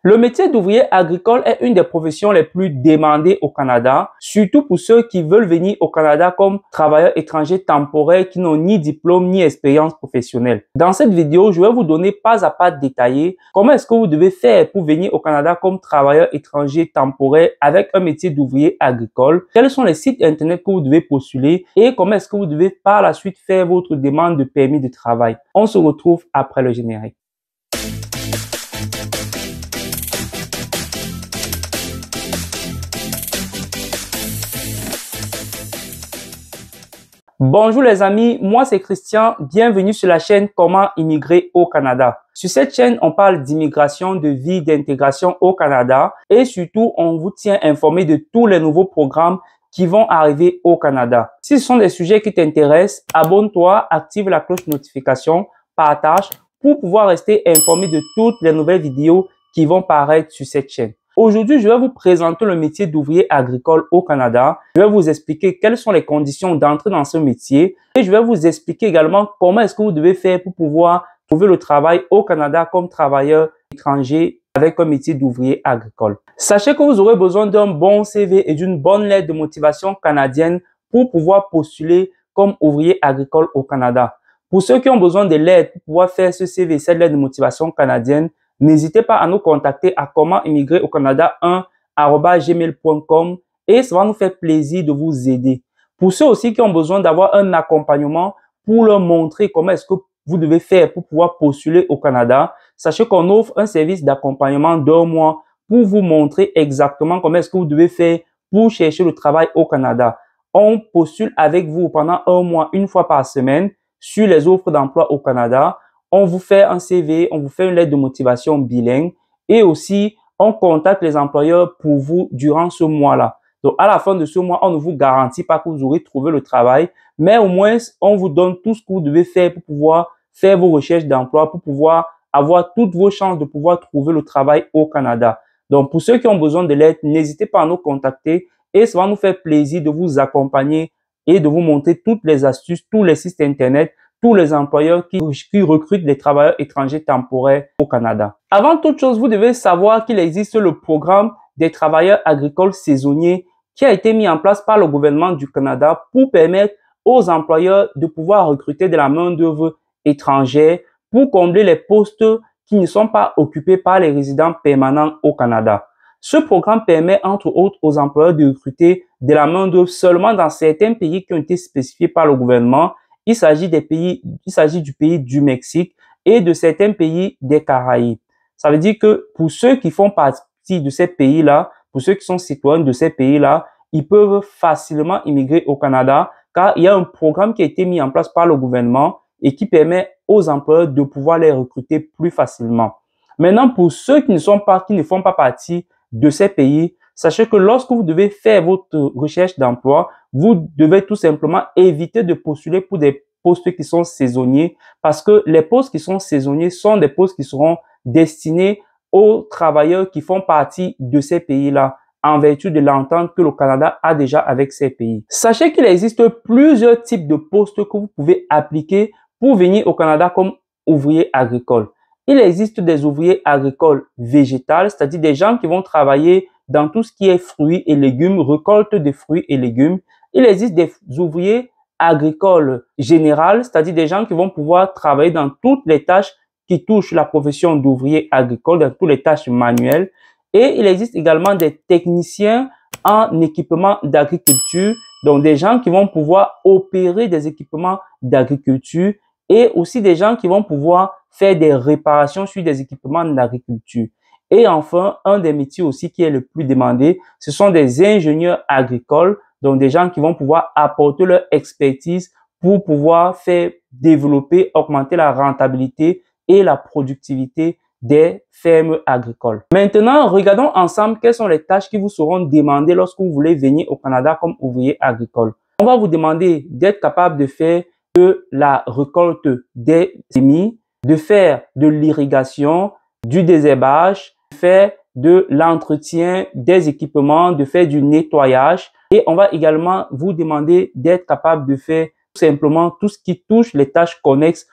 Le métier d'ouvrier agricole est une des professions les plus demandées au Canada, surtout pour ceux qui veulent venir au Canada comme travailleurs étrangers temporaires qui n'ont ni diplôme ni expérience professionnelle. Dans cette vidéo, je vais vous donner pas à pas détaillé comment est-ce que vous devez faire pour venir au Canada comme travailleur étranger temporaire avec un métier d'ouvrier agricole, quels sont les sites internet que vous devez postuler et comment est-ce que vous devez par la suite faire votre demande de permis de travail. On se retrouve après le générique. Bonjour les amis, moi c'est Christian, bienvenue sur la chaîne Comment immigrer au Canada. Sur cette chaîne, on parle d'immigration, de vie, d'intégration au Canada et surtout, on vous tient informé de tous les nouveaux programmes qui vont arriver au Canada. Si ce sont des sujets qui t'intéressent, abonne-toi, active la cloche de notification, partage pour pouvoir rester informé de toutes les nouvelles vidéos qui vont paraître sur cette chaîne. Aujourd'hui, je vais vous présenter le métier d'ouvrier agricole au Canada. Je vais vous expliquer quelles sont les conditions d'entrée dans ce métier et je vais vous expliquer également comment est-ce que vous devez faire pour pouvoir trouver le travail au Canada comme travailleur étranger avec un métier d'ouvrier agricole. Sachez que vous aurez besoin d'un bon CV et d'une bonne lettre de motivation canadienne pour pouvoir postuler comme ouvrier agricole au Canada. Pour ceux qui ont besoin de l'aide pour pouvoir faire ce CV et cette lettre de motivation canadienne, n'hésitez pas à nous contacter à commentimmigrer-au-Canada1@gmail.com et ça va nous faire plaisir de vous aider. Pour ceux aussi qui ont besoin d'avoir un accompagnement pour leur montrer comment est-ce que vous devez faire pour pouvoir postuler au Canada, sachez qu'on offre un service d'accompagnement d'1 mois pour vous montrer exactement comment est-ce que vous devez faire pour chercher le travail au Canada. On postule avec vous pendant 1 mois, une fois par semaine, sur les offres d'emploi au Canada. On vous fait un CV, on vous fait une lettre de motivation bilingue et aussi on contacte les employeurs pour vous durant ce mois-là. Donc, à la fin de ce mois, on ne vous garantit pas que vous aurez trouvé le travail, mais au moins, on vous donne tout ce que vous devez faire pour pouvoir faire vos recherches d'emploi, pour pouvoir avoir toutes vos chances de pouvoir trouver le travail au Canada. Donc, pour ceux qui ont besoin de l'aide, n'hésitez pas à nous contacter et ça va nous faire plaisir de vous accompagner et de vous montrer toutes les astuces, tous les sites internet, tous les employeurs qui recrutent des travailleurs étrangers temporaires au Canada. Avant toute chose, vous devez savoir qu'il existe le programme des travailleurs agricoles saisonniers qui a été mis en place par le gouvernement du Canada pour permettre aux employeurs de pouvoir recruter de la main-d'œuvre étrangère pour combler les postes qui ne sont pas occupés par les résidents permanents au Canada. Ce programme permet entre autres aux employeurs de recruter de la main-d'œuvre seulement dans certains pays qui ont été spécifiés par le gouvernement. Il s'agit du pays du Mexique et de certains pays des Caraïbes. Ça veut dire que pour ceux qui font partie de ces pays-là, pour ceux qui sont citoyens de ces pays-là, ils peuvent facilement immigrer au Canada car il y a un programme qui a été mis en place par le gouvernement et qui permet aux employeurs de pouvoir les recruter plus facilement. Maintenant, pour ceux qui ne font pas partie de ces pays, sachez que lorsque vous devez faire votre recherche d'emploi, vous devez tout simplement éviter de postuler pour des postes qui sont saisonniers parce que les postes qui sont saisonniers sont des postes qui seront destinés aux travailleurs qui font partie de ces pays-là en vertu de l'entente que le Canada a déjà avec ces pays. Sachez qu'il existe plusieurs types de postes que vous pouvez appliquer pour venir au Canada comme ouvrier agricole. Il existe des ouvriers agricoles végétales, c'est-à-dire des gens qui vont travailler dans tout ce qui est fruits et légumes, récolte de fruits et légumes. Il existe des ouvriers agricoles générales, c'est-à-dire des gens qui vont pouvoir travailler dans toutes les tâches qui touchent la profession d'ouvrier agricole, dans toutes les tâches manuelles. Et il existe également des techniciens en équipement d'agriculture, donc des gens qui vont pouvoir opérer des équipements d'agriculture et aussi des gens qui vont pouvoir faire des réparations sur des équipements d'agriculture. Et enfin, un des métiers aussi qui est le plus demandé, ce sont des ingénieurs agricoles, donc des gens qui vont pouvoir apporter leur expertise pour pouvoir faire développer, augmenter la rentabilité et la productivité des fermes agricoles. Maintenant, regardons ensemble quelles sont les tâches qui vous seront demandées lorsque vous voulez venir au Canada comme ouvrier agricole. On va vous demander d'être capable de faire de la récolte des semis, de faire de l'irrigation, du désherbage, de faire de l'entretien des équipements, de faire du nettoyage. Et on va également vous demander d'être capable de faire tout simplement tout ce qui touche les tâches connexes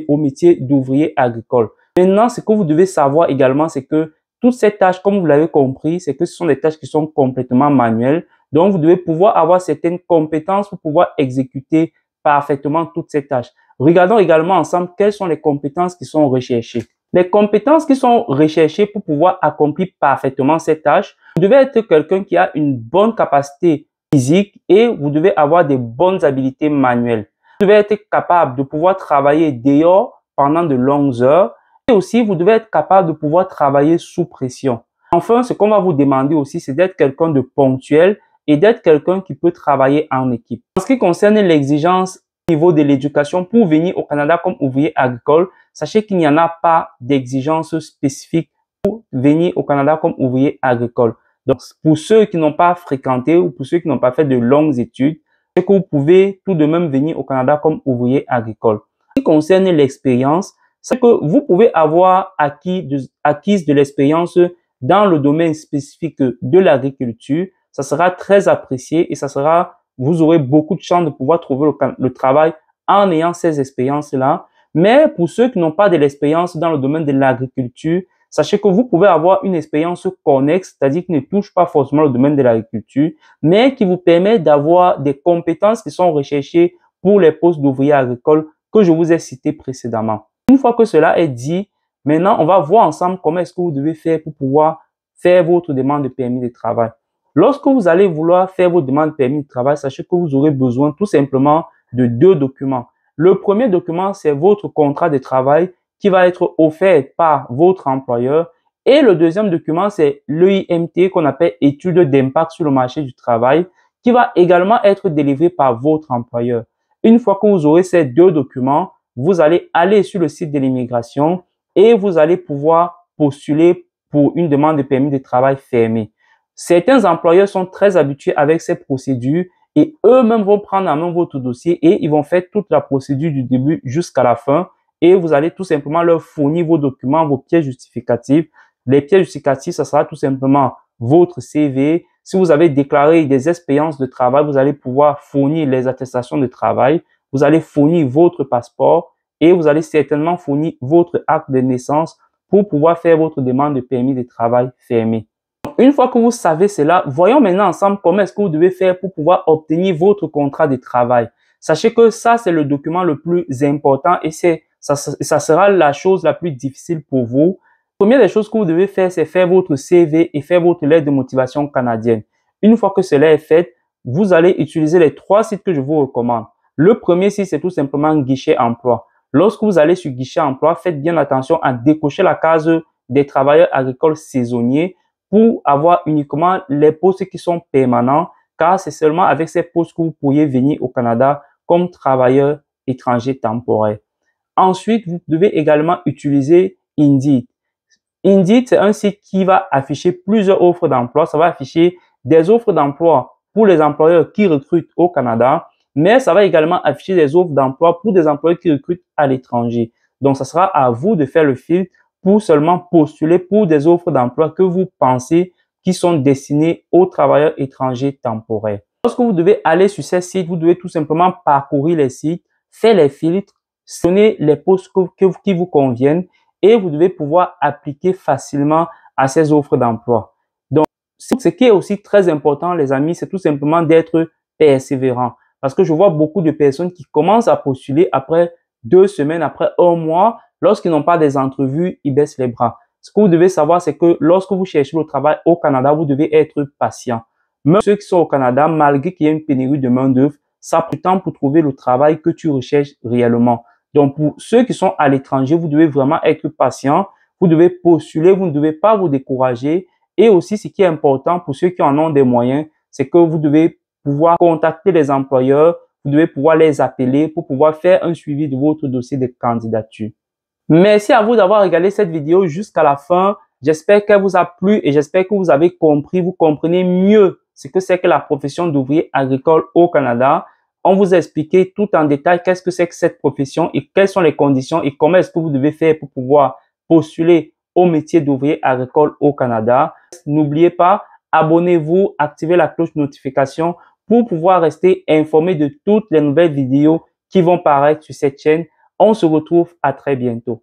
au métier d'ouvrier agricole. Maintenant, ce que vous devez savoir également, c'est que toutes ces tâches, comme vous l'avez compris, c'est que ce sont des tâches qui sont complètement manuelles. Donc, vous devez pouvoir avoir certaines compétences pour pouvoir exécuter parfaitement toutes ces tâches. Regardons également ensemble quelles sont les compétences qui sont recherchées. Les compétences qui sont recherchées pour pouvoir accomplir parfaitement ces tâches, vous devez être quelqu'un qui a une bonne capacité physique et vous devez avoir des bonnes habiletés manuelles. Vous devez être capable de pouvoir travailler dehors pendant de longues heures et aussi vous devez être capable de pouvoir travailler sous pression. Enfin, ce qu'on va vous demander aussi, c'est d'être quelqu'un de ponctuel et d'être quelqu'un qui peut travailler en équipe. En ce qui concerne l'exigence au niveau de l'éducation pour venir au Canada comme ouvrier agricole, sachez qu'il n'y en a pas d'exigence spécifique pour venir au Canada comme ouvrier agricole. Donc, pour ceux qui n'ont pas fréquenté ou pour ceux qui n'ont pas fait de longues études, c'est que vous pouvez tout de même venir au Canada comme ouvrier agricole. En ce qui concerne l'expérience, c'est que vous pouvez avoir acquis de l'expérience dans le domaine spécifique de l'agriculture. Ça sera très apprécié et vous aurez beaucoup de chance de pouvoir trouver le travail en ayant ces expériences-là. Mais pour ceux qui n'ont pas de l'expérience dans le domaine de l'agriculture, sachez que vous pouvez avoir une expérience connexe, c'est-à-dire qui ne touche pas forcément le domaine de l'agriculture, mais qui vous permet d'avoir des compétences qui sont recherchées pour les postes d'ouvriers agricoles que je vous ai cités précédemment. Une fois que cela est dit, maintenant, on va voir ensemble comment est-ce que vous devez faire pour pouvoir faire votre demande de permis de travail. Lorsque vous allez vouloir faire votre demande de permis de travail, sachez que vous aurez besoin tout simplement de 2 documents. Le premier document, c'est votre contrat de travail qui va être offert par votre employeur. Et le deuxième document, c'est l'EIMT qu'on appelle étude d'impact sur le marché du travail qui va également être délivré par votre employeur. Une fois que vous aurez ces 2 documents, vous allez aller sur le site de l'immigration et vous allez pouvoir postuler pour une demande de permis de travail fermée. Certains employeurs sont très habitués avec ces procédures et eux-mêmes vont prendre en main votre dossier et ils vont faire toute la procédure du début jusqu'à la fin et vous allez tout simplement leur fournir vos documents, vos pièces justificatives. Les pièces justificatives, ça sera tout simplement votre CV. Si vous avez déclaré des expériences de travail, vous allez pouvoir fournir les attestations de travail. Vous allez fournir votre passeport et vous allez certainement fournir votre acte de naissance pour pouvoir faire votre demande de permis de travail fermé. Une fois que vous savez cela, voyons maintenant ensemble comment est-ce que vous devez faire pour pouvoir obtenir votre contrat de travail. Sachez que ça, c'est le document le plus important et ça sera la chose la plus difficile pour vous. La première des choses que vous devez faire, c'est faire votre CV et faire votre lettre de motivation canadienne. Une fois que cela est fait, vous allez utiliser les 3 sites que je vous recommande. Le premier site, c'est tout simplement Guichet Emploi. Lorsque vous allez sur Guichet Emploi, faites bien attention à décocher la case des travailleurs agricoles saisonniers pour avoir uniquement les postes qui sont permanents, car c'est seulement avec ces postes que vous pourriez venir au Canada comme travailleur étranger temporaire. Ensuite, vous devez également utiliser Indeed. Indeed, c'est un site qui va afficher plusieurs offres d'emploi. Ça va afficher des offres d'emploi pour les employeurs qui recrutent au Canada, mais ça va également afficher des offres d'emploi pour des employeurs qui recrutent à l'étranger. Donc, ça sera à vous de faire le filtre pour seulement postuler pour des offres d'emploi que vous pensez qui sont destinées aux travailleurs étrangers temporaires. Lorsque vous devez aller sur ces sites, vous devez tout simplement parcourir les sites, faire les filtres, sélectionner les postes qui vous conviennent et vous devez pouvoir appliquer facilement à ces offres d'emploi. Donc, ce qui est aussi très important, les amis, c'est tout simplement d'être persévérant. Parce que je vois beaucoup de personnes qui commencent à postuler après 2 semaines, après 1 mois. Lorsqu'ils n'ont pas des entrevues, ils baissent les bras. Ce que vous devez savoir, c'est que lorsque vous cherchez le travail au Canada, vous devez être patient. Même ceux qui sont au Canada, malgré qu'il y ait une pénurie de main-d'œuvre, ça prend du temps pour trouver le travail que tu recherches réellement. Donc, pour ceux qui sont à l'étranger, vous devez vraiment être patient. Vous devez postuler, vous ne devez pas vous décourager. Et aussi, ce qui est important pour ceux qui en ont des moyens, c'est que vous devez pouvoir contacter les employeurs, vous devez pouvoir les appeler pour pouvoir faire un suivi de votre dossier de candidature. Merci à vous d'avoir regardé cette vidéo jusqu'à la fin. J'espère qu'elle vous a plu et j'espère que vous avez compris, vous comprenez mieux ce que c'est que la profession d'ouvrier agricole au Canada. On vous a expliqué tout en détail qu'est-ce que c'est que cette profession et quelles sont les conditions et comment est-ce que vous devez faire pour pouvoir postuler au métier d'ouvrier agricole au Canada. N'oubliez pas, abonnez-vous, activez la cloche de notification pour pouvoir rester informé de toutes les nouvelles vidéos qui vont paraître sur cette chaîne. On se retrouve à très bientôt.